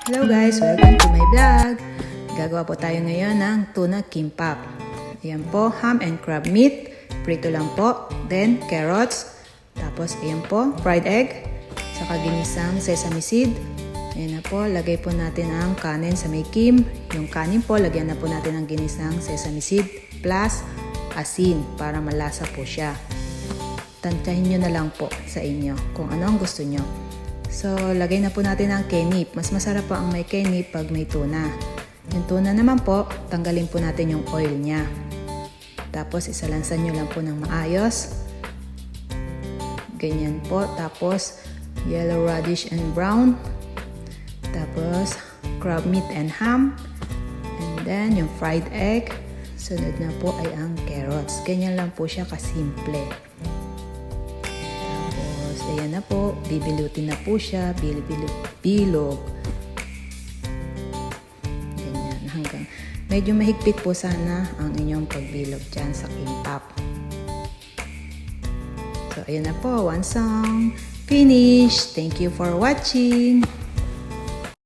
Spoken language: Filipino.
Hello guys! Welcome to my vlog! Gagawa po tayo ngayon ng tuna kimbap. Ayan po, ham and crab meat. Prito lang po. Then, carrots. Tapos, ayan po, fried egg. Saka ginisang sesame seed. Ayan na po, lagay po natin ang kanin sa may kim. Yung kanin po, lagyan na po natin ang ginisang sesame seed plus asin para malasa po siya. Tantyahin nyo na lang po sa inyo kung ano ang gusto nyo. So, lagay na po natin ang kenip. Mas masarap po ang may kenip pag may tuna. Yung tuna naman po, tanggalin po natin yung oil niya. Tapos, isalansan nyo lang po ng maayos. Ganyan po. Tapos, yellow radish and brown. Tapos, crab meat and ham. And then, yung fried egg. Sunod na po ay ang carrots. Ganyan lang po siya kasimple. Ayan na po, bibilutin na po siya, bilog. Ganyan, hanggang medyo mahigpit po sana ang inyong pagbilog dyan sa kimbap. So, ayan na po, one song, finish. Thank you for watching.